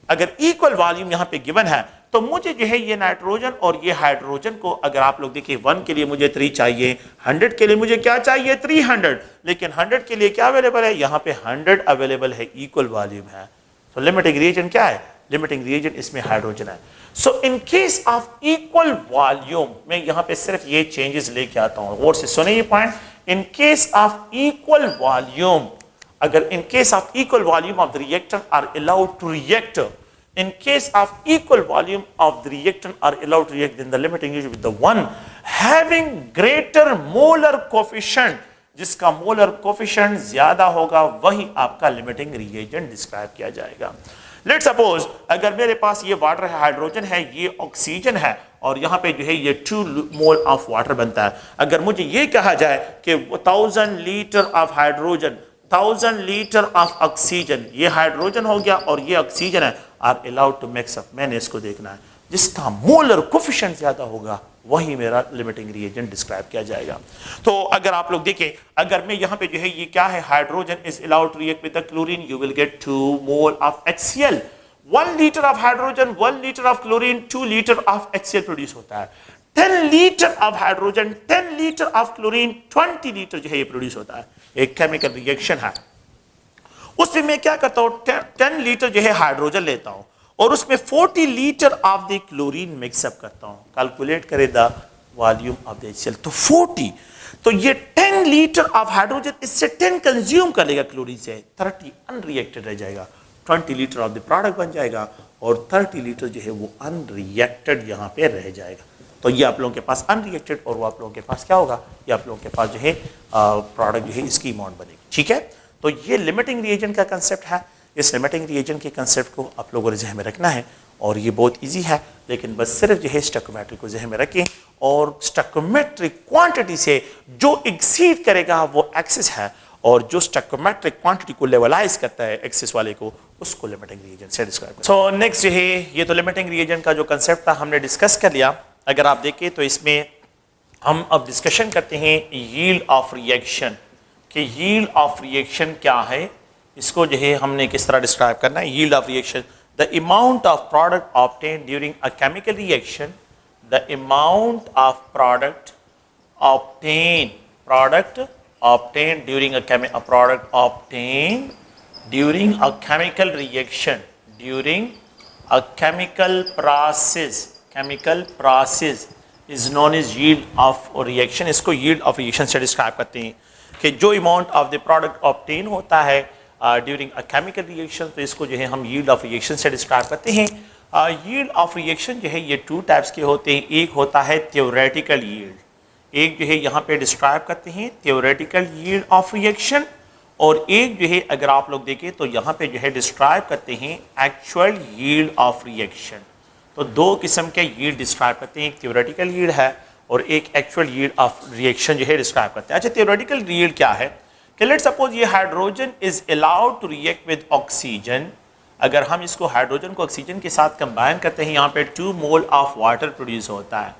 अगर इक्वल वॉल्यूम यहाँ पे गिवन है तो मुझे जो है ये नाइट्रोजन और ये हाइड्रोजन को, अगर आप लोग देखिए 1 के लिए मुझे 3 चाहिए, 100 के लिए मुझे क्या चाहिए, 300, लेकिन 100 के लिए क्या अवेलेबल है, यहाँ पे 100 अवेलेबल है, इक्वल वॉल्यूम है। तो लिमिटिंग रिएजेंट क्या है, लिमिटिंग रिएजेंट इसमें हाइड्रोजन है। So in case of equal volume, मैं यहाँ पे सिर्फ ये चेंजेस लेके आता हूँ, और से सुने ये point, in case of equal volume, अगर in case of equal volume of the reactant are allowed to react, in case of equal volume of the reactant are allowed to react, then the limiting is with the one having greater molar coefficient, जिसका molar coefficient ज्यादा होगा वही आपका limiting reagent describe किया जाएगा। Let's suppose अगर मेरे पास ये वाटर है, हाइड्रोजन है, ये ऑक्सीजन है और यहाँ पे जो है ये 2 मोल ऑफ वाटर बनता है। अगर मुझे ये कहा जाए कि 1000 litre of hydrogen, 1000 litre of oxygen, ये हाइड्रोजन हो गया और ये ऑक्सीजन है, are allowed to mix up, मैंने इसको देखना है। जिसका मोलर कोफिशिएंट ज्यादा होगा वही मेरा लिमिटिंग रिएजेंट डिस्क्राइब किया जाएगा। तो अगर आप लोग देखें, अगर मैं यहाँ पे जो है ये क्या है, hydrogen is allowed to react with the chlorine, you will get 2 mole of HCl। 1 litre of hydrogen, 1 litre of chlorine, 2 litre of HCl produce होता है। 10 litre of hydrogen, 10 litre of chlorine, 20 litre जो है ये produce होता है। एक chemical reaction है, उसमें मैं क्या करता हूँ, 10 लीटर जो है हाइड्रोजन लेता हूँ और उसमें 40 litre of the chlorine mix up करता हूँ। कैलकुलेट करे the volume of the HCl, तो 40, तो ये 10 लीटर ऑफ हाइड्रोजन इससे 10 कंज्यूम कर लेगा क्लोरीन से, 30 अनरिएक्टेड रह जाएगा, 20 लीटर ऑफ द प्रोडक्ट बन जाएगा और 30 लीटर जो है वो अनरिएक्टेड यहाँ पे रह जाएगा। तो ये आप लोगों के पास अनरिएक्टेड और वो आप लोगों के पास क्या होगा, ये आप लोगों के पास जो है प्रोडक्ट जो है इसकी अमाउंट बनेगी। ठीक है, तो ये लिमिटिंग रिएजेंट का कंसेप्ट है। इस लिमिटिंग रिएजेंट के कंसेप्ट को आप लोगों ने जहन में रखना है और ये बहुत इजी है, लेकिन बस सिर्फ जो है स्टोइकोमेट्री को जहन में रखें और स्टोइकोमेट्रिक क्वांटिटी से जो एक्सीड करेगा वो एक्सेस है और जो स्टोइकोमेट्रिक क्वांटिटी को लेवलाइज करता है एक्सेस वाले को, उसको लिमिटिंग रिएजेंट से डिस्क्राइब करते हैं। सो नेक्स्ट जो है, ये तो लिमिटिंग रिएजेंट का जो कंसेप्ट था हमने डिस्कस कर लिया। अगर आप देखें तो इसमें हम अब डिस्कशन करते हैं यील्ड ऑफ रिएक्शन, कि यील्ड ऑफ रिएक्शन क्या है, इसको जो है हमने किस तरह डिस्क्राइब करना है। Yield of reaction, the amount of product obtained during a chemical reaction, the amount of product obtained during a chemical reaction, during a chemical process is known as yield of reaction। इसको yield of reaction से describe करते हैं कि जो amount of the product obtain होता है during a chemical reaction, तो इसको जो है हम यील्ड ऑफ रिएक्शन से डिस्क्राइब करते हैं। यील्ड ऑफ रिएक्शन जो है ये 2 टाइप्स के होते हैं। एक होता है थ्योरेटिकल यील्ड, एक जो है यहाँ पे डिस्क्राइब करते हैं थ्योरेटिकल यील्ड ऑफ रिएक्शन, और एक जो है अगर आप लोग देखें तो यहाँ पे जो है डिस्क्राइब करते हैं एक्चुअल यील्ड ऑफ रिएक्शन। तो 2 किस्म के यील्ड डिस्क्राइब करते हैं, एक थ्योरेटिकल यील्ड है और एक एक्चुअल यील्ड ऑफ रिएक्शन जो है डिस्क्राइब करते हैं। अच्छा, थ्योरेटिकल यील्ड क्या है कि लेट्स सपोज ये hydrogen is allowed to react with oxygen. अगर हम इसको हाइड्रोजन को ऑक्सीजन के साथ कंबाइन करते हैं, यहाँ पे 2 मोल ऑफ वाटर प्रोड्यूस होता है।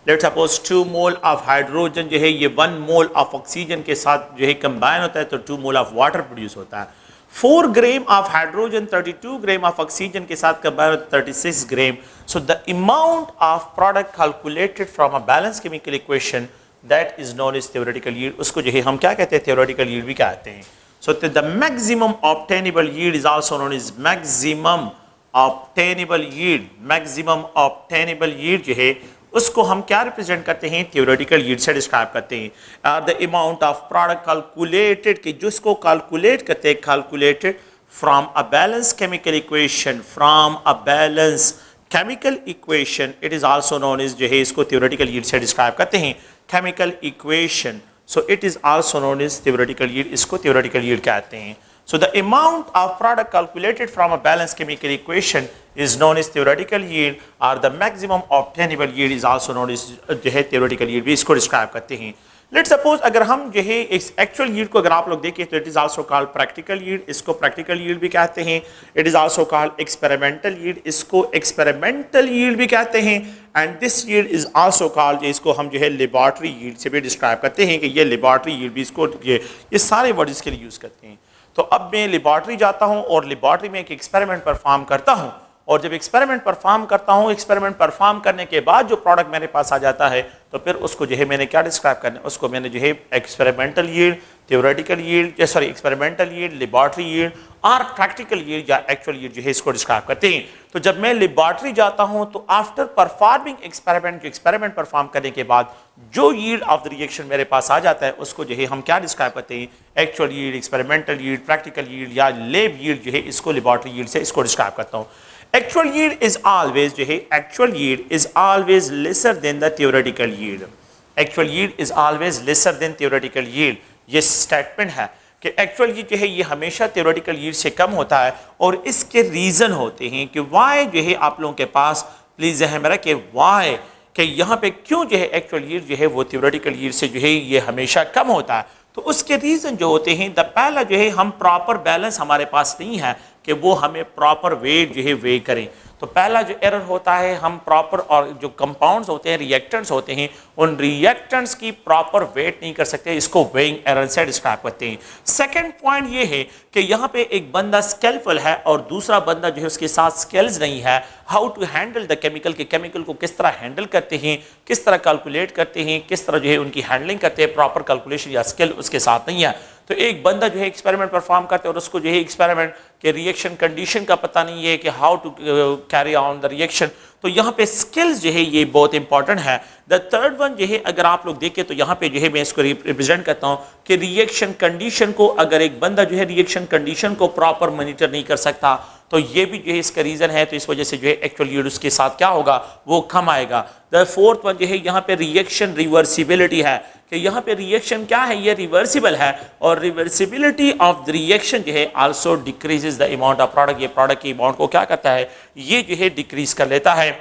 Let's suppose 2 mole of hydrogen जो है ये 1 मोल ऑफ ऑक्सीजन के साथ जो है कंबाइन होता है तो 2 मोल ऑफ वाटर प्रोड्यूस होता है। 4 gram of hydrogen 32 gram of oxygen के साथ कंबाइन होता है 36 gram. So the amount of product calculated from a balance chemical equation that is known as theoretical yield, उसको जो है हम क्या कहते हैं, थ्योरेटिकल यील्ड भी कहते हैं। So the maximum obtainable yield is also known as maximum obtainable yield. Maximum obtainable yield जो है उसको हम क्या रिप्रेजेंट करते हैं, थ्योरेटिकल यील्ड से डिस्क्राइब करते हैं। The amount of product calculated, कि जिसको कैलकुलेट करते हैं, calculated from a balance chemical equation, from a balance chemical equation, it is also known as जो है इसको थ्योरेटिकल यील्ड से डिस्क्राइब करते हैं, chemical equation. So it is also known as theoretical yield, इसको थ्योरेटिकल यील्ड कहते हैं। So the amount of product calculated from a balanced chemical equation is known as theoretical yield, or the maximum obtainable yield is also known as जो है theoretical yield भी इसको describe करते हैं। Let's suppose अगर हम जो है इस एक्चुअल यील्ड को अगर आप लोग देखें तो it is also called practical yield, इसको प्रैक्टिकल यील्ड भी कहते हैं। It is also called experimental yield, इसको एक्सपेरिमेंटल यील्ड भी कहते हैं। And this yield is also called, इसको हम जो है लेबॉर्ट्री यील्ड से भी डिस्क्राइब करते हैं कि ये लेबॉर्ट्री यील्ड भी इसको ये सारे वर्ड इसके लिए यूज करते हैं। तो अब मैं लेबॉर्ट्री जाता हूं और लेबॉर्ट्री में एक एक्सपेरिमेंट परफॉर्म करता हूं, और जब एक्सपेरिमेंट परफॉर्म करता हूं, एक्सपेरिमेंट परफॉर्म करने के बाद जो प्रोडक्ट मेरे पास आ जाता है तो फिर उसको जो है मैंने क्या डिस्क्राइब करना है, उसको मैंने जो है experimental yield, theoretical yield, sorry experimental yield, laboratory yield और प्रैक्टिकल यील्ड या एक्चुअल यील्ड जो है इसको डिस्क्राइब करते हैं। तो जब मैं लेबॉर्ट्री जाता हूं तो आफ्टर परफॉर्मिंग एक्सपेरिमेंट, जो एक्सपेरिमेंट परफॉर्म करने के बाद जो यील्ड ऑफ द रिएक्शन मेरे पास आ जाता है उसको जो है हम क्या डिस्क्राइब करते हैं, actual yield, experimental yield, practical yield या लेब यील्ड जो है इसको लेबॉर्ट्री यील्ड से इसको डिस्क्राइब करता हूं। एक्चुअल यील्ड इज ऑलवेज जो है, actual yield is always lesser than the theoretical yield. Actual yield is always lesser than theoretical yield, ये स्टेटमेंट है कि एक्चुअल यील्ड जो है ये हमेशा थ्योरेटिकल यील्ड से कम होता है। और इसके रीज़न होते हैं कि वाई जो है आप लोगों के पास प्लीज़ जहन में रखें वाई कि यहाँ पे क्यों जो है एक्चुअल यील्ड जो है वो थ्योरेटिकल यील्ड से जो है ये हमेशा कम होता है। तो उसके रीज़न जो होते हैं, पहला जो है हम प्रॉपर बैलेंस हमारे पास नहीं है कि वो हमें प्रॉपर वेट जो है वे करें। तो पहला जो एरर होता है, हम प्रॉपर और जो कंपाउंड्स होते हैं, रिएक्टेंट्स होते हैं, उन रिएक्टेंट्स की प्रॉपर वेट नहीं कर सकते, इसको वेइंग एरर से डिस्क्राइब करते हैं। सेकंड पॉइंट ये है कि यहाँ पे एक बंदा स्किलफुल है और दूसरा बंदा जो है उसके साथ स्किल्स नहीं है, how to handle the chemical, के केमिकल को किस तरह हैंडल करते हैं, किस तरह कैलकुलेट करते हैं, किस तरह जो है उनकी हैंडलिंग करते हैं, प्रॉपर कैलकुलेशन या स्किल उसके साथ नहीं है। तो एक बंदा जो है एक्सपेरिमेंट परफॉर्म करते हैं और उसको जो है एक्सपेरिमेंट के रिएक्शन कंडीशन का पता नहीं है कि how to carry on the reaction, तो यहाँ पे स्किल्स जो है ये बहुत इंपॉर्टेंट है। द थर्ड वन जो है अगर आप लोग देखें तो यहाँ पे जो है मैं इसको रिप्रेजेंट करता हूँ कि रिएक्शन कंडीशन को, अगर एक बंदा जो है रिएक्शन कंडीशन को प्रॉपर मॉनिटर नहीं कर सकता तो ये भी जो है इसका रीज़न है। तो इस वजह से जो है एक्चुअल यील्ड उसके साथ क्या होगा, वो कम आएगा। द फोर्थ वन जो है यहाँ पे रिएक्शन रिवर्सिबिलिटी है कि यहाँ पे रिएक्शन क्या है, ये रिवर्सिबल है और रिवर्सिबिलिटी ऑफ द रिएक्शन जो है also decreases the amount of product, ये प्रोडक्ट की अमाउंट को क्या करता है, ये जो है डिक्रीज कर लेता है।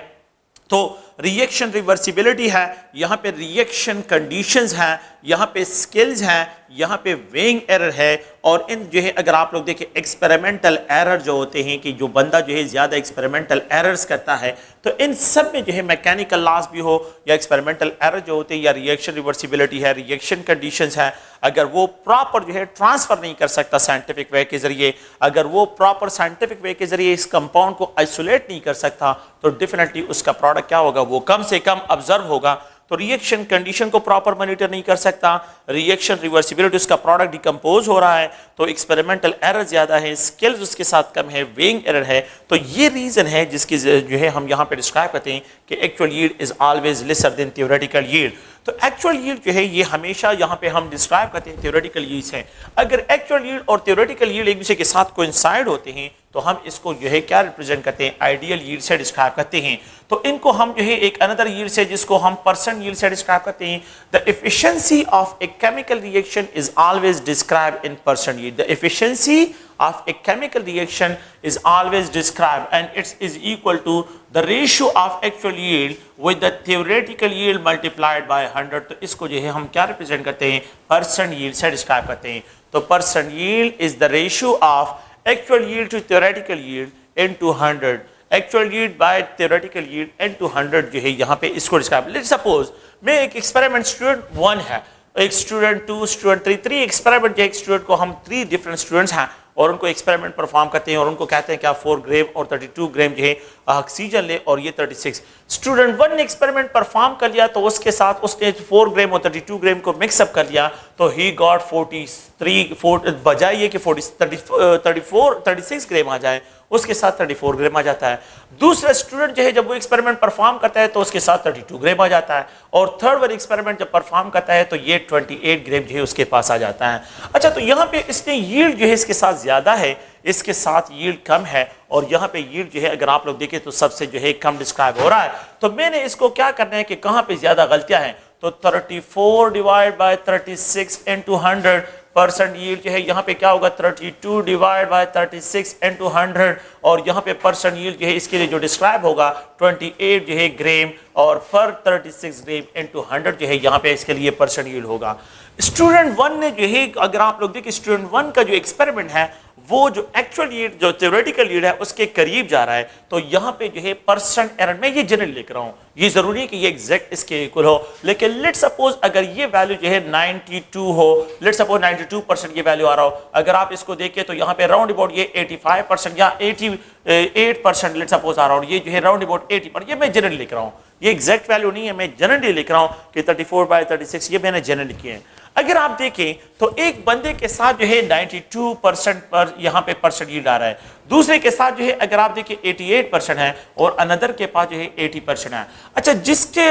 तो रिएक्शन रिवर्सिबिलिटी है, यहाँ पे रिएक्शन कंडीशंस हैं, यहाँ पे स्किल्स हैं, यहाँ पे वेइंग एरर है और इन जो है अगर आप लोग देखें एक्सपेरिमेंटल एरर जो होते हैं कि जो बंदा जो है ज़्यादा एक्सपेरिमेंटल एरर्स करता है, तो इन सब में जो है मैकेनिकल लॉस भी हो या एक्सपेरिमेंटल एरर जो होते हैं या रिएक्शन रिवर्सिबिलिटी है, रिएक्शन कंडीशंस है, अगर वो प्रॉपर जो है ट्रांसफ़र नहीं कर सकता साइंटिफिक वे के ज़रिए, अगर वो प्रॉपर साइंटिफिक वे के ज़रिए इस कंपाउंड को आइसोलेट नहीं कर सकता तो डेफिनेटली उसका प्रोडक्ट क्या होगा, वो कम से कम ऑब्जर्व होगा। तो रिएक्शन कंडीशन को प्रॉपर मॉनिटर नहीं कर सकता, रिएक्शन रिवर्सिबिलिटी, उसका प्रोडक्ट डिकम्पोज हो रहा है, तो एक्सपेरिमेंटल एरर ज़्यादा है, स्किल्स उसके साथ कम है, वेइंग एरर है। तो ये रीज़न है जिसकी जो है हम यहाँ पे डिस्क्राइब करते हैं कि actual yield is always lesser than theoretical yield. तो एक्चुअल यील्ड जो है ये हमेशा यहाँ पे हम डिस्क्राइब करते हैं थ्योरेटिकल यील्ड से। अगर एक्चुअल यील्ड और थ्योरेटिकल यील्ड एक दूसरे के साथ कोइंसाइड होते हैं तो हम इसको जो है क्या रिप्रेजेंट करते हैं, आइडियल यील्ड से डिस्क्राइब करते हैं। तो इनको हम जो है एक अनदर यील्ड से जिसको हम परसेंट यील्ड से डिस्क्राइब करते हैं। The efficiency of A chemical reaction is always describe in percent yield. The efficiency of a chemical reaction is always described and it is equal to the ratio of actual yield with the theoretical yield multiplied by 100। तो इसको जो है हम क्या represent करते हैं, percent yield से describe करते हैं। तो percent yield is the ratio of actual yield to theoretical yield into 100, actual yield by theoretical yield into 100 जो है यहाँ पे इसको डिस्क्राइब। लेट्स सपोज मैं एक एक्सपेरिमेंट स्टूडेंट 1 है, एक स्टूडेंट 2, स्टूडेंट 3, 3 एक्सपेरिमेंट जो एक स्टूडेंट को हम 3 डिफरेंट स्टूडेंट्स हैं और उनको एक्सपेरिमेंट परफॉर्म करते हैं और उनको कहते हैं कि आप 4 ग्राम और 32 ग्राम जो है ऑक्सीजन ले और ये 36। स्टूडेंट 1 ने एक्सपेरिमेंट परफॉर्म कर लिया तो उसके साथ उसने 4 ग्राम और 32 ग्राम को मिक्सअप कर लिया तो ही गॉट 43, बजाय ये कि 36 ग्राम आ जाए उसके साथ 34 ग्राम आ जाता है। दूसरा स्टूडेंट जो है जब वो एक्सपेरिमेंट परफॉर्म करता है तो उसके साथ 32 ग्राम आ जाता है और थर्ड वाला एक्सपेरिमेंट जब परफॉर्म करता है तो ये 28 ग्राम जो है उसके पास आ जाता है। अच्छा, तो यहाँ पे इसने यील्ड जो है इसके साथ ज़्यादा है, इसके साथ यील्ड कम है और यहाँ पे यील्ड जो है अगर आप लोग देखें तो सबसे जो है कम डिस्क्राइब हो रहा है। तो मैंने इसको क्या करना है कि कहाँ पे ज़्यादा गलतियाँ हैं, तो 34 divide by 36 into 100 percent yield जो है यहाँ पे क्या होगा 32 डिवाइड बाय 36 into 100 और यहाँ पे परसेंट यील्ड जो है इसके लिए जो डिस्क्राइब होगा 28 जो है ग्राम और पर 36 ग्राम into 100 जो है यहाँ पे इसके लिए परसेंट यील्ड होगा। स्टूडेंट 1 ने जो है अगर आप लोग देखें स्टूडेंट 1 का जो एक्सपेरिमेंट है वो जो एक्चुअल यील्ड जो थ्योरेटिकल यील्ड है उसके करीब जा रहा है, तो यहाँ पे जो है परसेंट एरर में ये जनरल लिख रहा हूँ, ये जरूरी है कि ये एग्जैक्ट इसके इक्वल हो। लेकिन लेट सपोज अगर ये वैल्यू जो है 92 हो, लेट सपोज 92% ये वैल्यू आ रहा हो, अगर आप इसको देखें तो यहाँ पे राउंड अबाउट ये 85% या 88% लेट सपोज आ रहा हो, ये जो है राउंड अबाउट 80%, ये मैं जनरल लिख रहा हूँ, ये एग्जैक्ट वैल्यू नहीं है, मैं जनरली लिख रहा हूँ कि 34/36 ये मैंने जनरल लिखी है। अगर आप देखें तो एक बंदे के साथ जो है 92% पर यहाँ पे परसेंट यील्ड आ रहा है, दूसरे के साथ जो है अगर आप देखें 88% है और अनदर के पास जो है 80% है। अच्छा, जिसके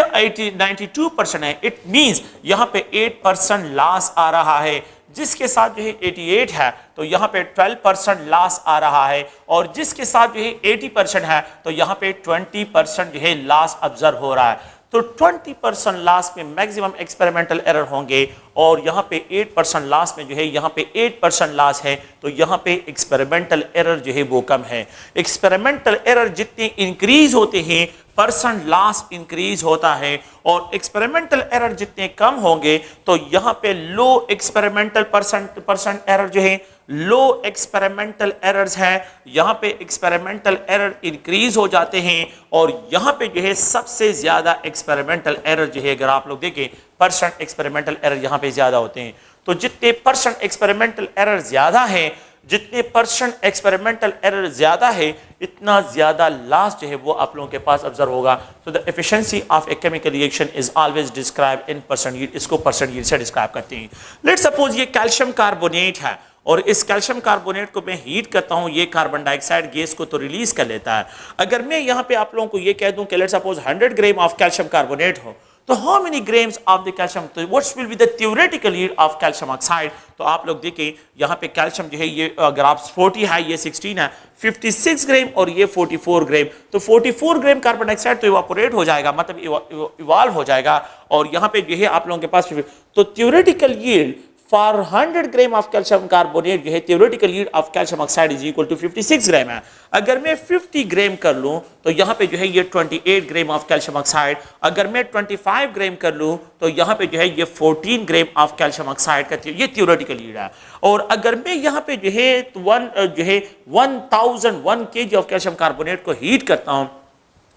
92% है इट मींस यहाँ पे 8% लॉस आ रहा है, जिसके साथ जो है 88 है तो यहाँ पे 12% लॉस आ रहा है और जिसके साथ जो है 80% है तो यहाँ पे 20% जो है लॉस ऑब्जर्व हो रहा है। तो 20% लास्ट में मैक्सिमम एक्सपेरिमेंटल एरर होंगे और यहाँ पे 8% लास्ट में जो है यहाँ पे 8% लास्ट है, तो यहाँ पे एक्सपेरिमेंटल एरर जो है वो कम है। एक्सपेरिमेंटल एरर जितने इंक्रीज होते हैं परसेंट लॉस इंक्रीज होता है, और एक्सपेरिमेंटल एरर जितने कम होंगे तो यहाँ पे लो एक्सपेरिमेंटल परसेंट एरर जो है लो एक्सपेरिमेंटल एरर्स है, यहाँ पे एक्सपेरिमेंटल एरर इंक्रीज हो जाते हैं, और यहाँ पे जो है सबसे ज्यादा एक्सपेरिमेंटल एरर जो है अगर आप लोग देखें परसेंट एक्सपेरिमेंटल एरर यहाँ पे ज्यादा होते हैं। तो जितने परसेंट एक्सपेरिमेंटल एरर ज्यादा है, जितने परसेंट एक्सपेरिमेंटल एरर ज्यादा है, इतना ज्यादा लॉस जो है वो आप लोगों के पास ऑब्जर्व होगा। तो the efficiency of A chemical reaction is always describe in percent yield, इसको परसेंट यील्ड से डिस्क्राइब करते हैं। लेट्स सपोज ये कैल्शियम कार्बोनेट है और इस कैल्शियम कार्बोनेट को मैं हीट करता हूं, ये कार्बन डाइऑक्साइड गैस को तो रिलीज कर लेता है। अगर मैं यहां पे आप लोगों को ये कह दूं कि let's suppose 100 gram of calcium carbonate हो, तो how many grams of the calcium, तो what's will be the theoretical yield of calcium oxide. तो आप लोग देखें यहाँ पे कैल्शियम जो है ये अगर आप 40 है, ये 16 है, 56 ग्राम और ये 44 ग्राम, तो 44 ग्राम कार्बन डाइऑक्साइड तो इवापोरेट हो जाएगा, मतलब इवॉल्व हो जाएगा, और यहाँ पे जो है आप लोगों के पास तो theoretical yield for 100 gram of calcium carbonate जो है theoretical yield of calcium oxide is equal to 56 gram है। अगर मैं 50 ग्राम कर लूं तो यहाँ पे जो है ये 28 ग्राम ऑफ कैल्शियम ऑक्साइड, अगर मैं 25 ग्राम कर लूं तो यहाँ पे जो है ये 14 ग्राम ऑफ कैल्शियम ऑक्साइड का ये थ्योरेटिकल यील्ड है। और अगर मैं यहाँ पे जो है 1001 kg ऑफ कैल्शियम कार्बोनेट को हीट करता हूँ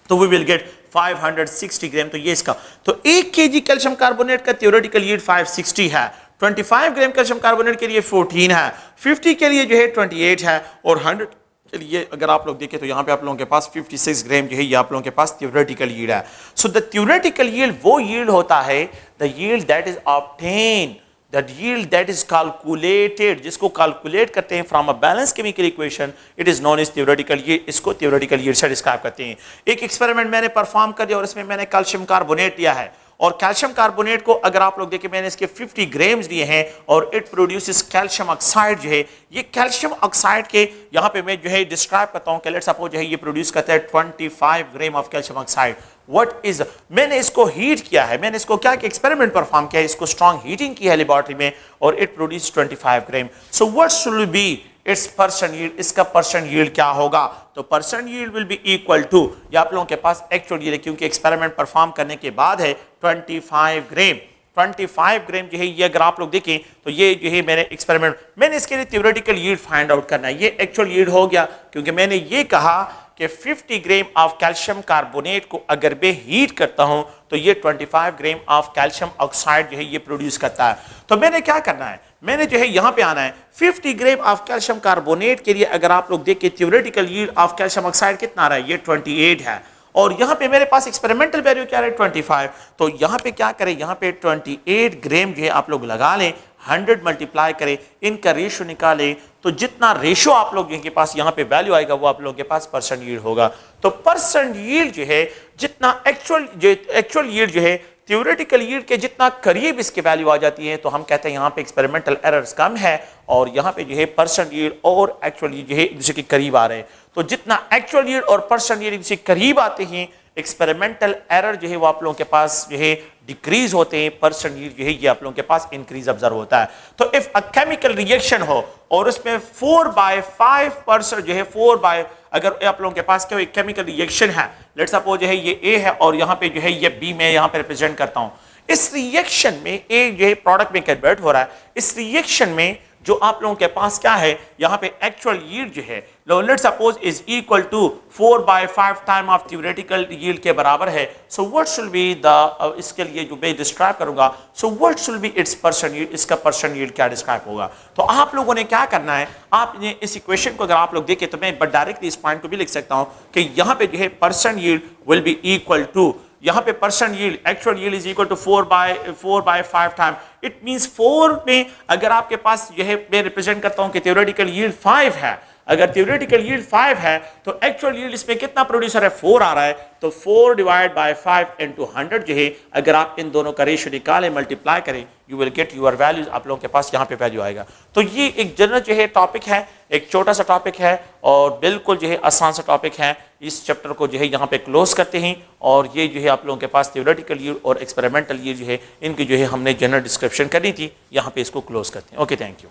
तो वी विल गेट 560 ग्राम। तो ये इसका, तो 1 kg कैल्शियम कार्बोनेट का थ्योरेटिकल यील्ड 560 है, 25 ग्राम कैल्शियम कार्बोनेट के लिए 14 है, 50 के लिए जो है 28 है, और 100 के लिए अगर आप लोग देखें तो यहाँ पे आप लोगों के पास 56 ग्राम जो है ये आप लोगों के पास थ्योरेटिकल यील्ड है। सो द थ्योरेटिकल यील्ड वो यील्ड होता है the yield that is obtain, that yield that is calculated, जिसको कैलकुलेट करते हैं from a balance chemical equation, it is known as theoretical yield, इसको थ्योरेटिकल यील्ड से describe करते हैं। एक एक्सपेरिमेंट मैंने परफॉर्म कर दिया और इसमें मैंने कैल्शियम कार्बोनेट लिया है, और कैल्शियम कार्बोनेट को अगर आप लोग देखें मैंने इसके 50 ग्राम्स दिए हैं और इट प्रोड्यूसेस कैल्शियम ऑक्साइड जो है, ये कैल्शियम ऑक्साइड के यहाँ पे मैं जो है डिस्क्राइब करता हूँ कि लेट्स सपोज जो है ये प्रोड्यूस करता है 25 ग्राम of calcium oxide. What is, मैंने इसको हीट किया है, मैंने इसको क्या कि एक्सपेरिमेंट परफॉर्म किया है, इसको स्ट्रॉन्ग हीटिंग की है लेबोरेटरी में और it produce 25 gram. So what should be its percent yield, इसका परसेंट यील्ड क्या होगा, तो percent yield will be equal to, ये आप लोगों के पास एक्चुअल यील्ड है क्योंकि एक्सपेरिमेंट परफॉर्म करने के बाद है 25 ग्राम। 25 ग्राम जो है ये अगर आप लोग देखें तो ये जो है मैंने एक्सपेरिमेंट, मैंने इसके लिए थ्योरेटिकल यील्ड फाइंड आउट करना है, ये एक्चुअल यील्ड हो गया क्योंकि मैंने ये कहा कि 50 ग्राम ऑफ कैल्शियम कार्बोनेट को अगर मैं हीट करता हूं तो ये 25 ग्राम ऑफ कैल्शियम ऑक्साइड जो है ये प्रोड्यूस करता है। तो मैंने क्या करना है, मैंने जो है यहां पे आना है 50 ग्राम ऑफ कैल्शियम कार्बोनेट के लिए अगर आप लोग देखें theoretical yield of calcium oxide कितना आ रहा है, ये 28 है, और यहां पे मेरे पास एक्सपेरिमेंटल वैल्यू क्या है 25। तो यहां पे क्या करें, यहां पे 28 ग्राम जो है आप लोग लगा लें, 100 मल्टीप्लाई करें, इनका रेशियो निकालें, तो जितना रेशियो आप लोग के पास यहाँ पे वैल्यू आएगा वो आप लोगों के पास परसेंट यील्ड होगा। तो परसेंट यील्ड जो है जितना एक्चुअल यील्ड जो है थ्योरेटिकल यील्ड के जितना करीब इसके वैल्यू आ जाती है तो हम कहते हैं यहाँ पे एक्सपेरिमेंटल एरर्स कम है, और यहाँ पे जो है परसेंट यील्ड और एक्चुअल यील्ड जो है एक दूसरे के करीब आ रहे हैं। तो जितना एक्चुअल यील्ड और परसेंट यील्ड एक दूसरे के करीब आते हैं एक्सपेरिमेंटल एरर जो है वो आप लोगों के पास जो है डिक्रीज होते हैं, परसेंट यील्ड जो है ये आप लोगों के पास इंक्रीज ऑब्जर्व होता है। तो इफ अ केमिकल रिएक्शन हो और उसमें 4/5% जो है 4 बाय, अगर आप लोगों के पास क्या केमिकल रिएक्शन है, लेट्स सपोज जो है ये ए है और यहाँ पे जो है ये बी में यहाँ पे रिप्रेजेंट करता हूँ, इस रिएक्शन में ए जो है प्रोडक्ट में कन्वर्ट हो रहा है, इस रिएक्शन में जो आप लोगों के पास क्या है यहाँ पे एक्चुअल यील्ड जो है let's suppose is equal to 4/5 time of theoretical yield के बराबर है। So what should be the, इसके लिए जो मैं डिस्क्राइब करूंगा, so what should be its percent yield, इसका परसेंट यील्ड क्या डिस्क्राइब होगा। तो आप लोगों ने क्या करना है, आपने इस इक्वेशन को अगर आप लोग देखें तो मैं डायरेक्टली इस पॉइंट को भी लिख सकता हूं कि यहाँ पे जो है percent yield will be equal to, यहाँ पे percent yield actual yield is equal to 4/5 time, it means 4 में अगर आपके पास जो है मैं रिप्रेजेंट करता हूं कि थ्योरेटिकल यील्ड 5 है, अगर theoretical yield 5 है तो एक्चुअल yield इसमें कितना प्रोड्यूसर है, 4 आ रहा है, तो 4 डिवाइड बाय 5 into 100 जो है, अगर आप इन दोनों का रेशियो निकालें, मल्टीप्लाई करें, you will get your values, आप लोगों के पास यहाँ पे वैल्यू आएगा। तो ये एक जनरल जो है टॉपिक है, एक छोटा सा टॉपिक है और बिल्कुल जो है आसान सा टॉपिक है। इस चैप्टर को जो है यहाँ पे क्लोज करते हैं और ये जो है आप लोगों के पास थियोरेटिकल yield और एक्सपेरिमेंटल yield जो है इनकी जो है हमने जनरल डिस्क्रिप्शन करनी थी, यहाँ पे इसको क्लोज करते हैं। Okay, thank you.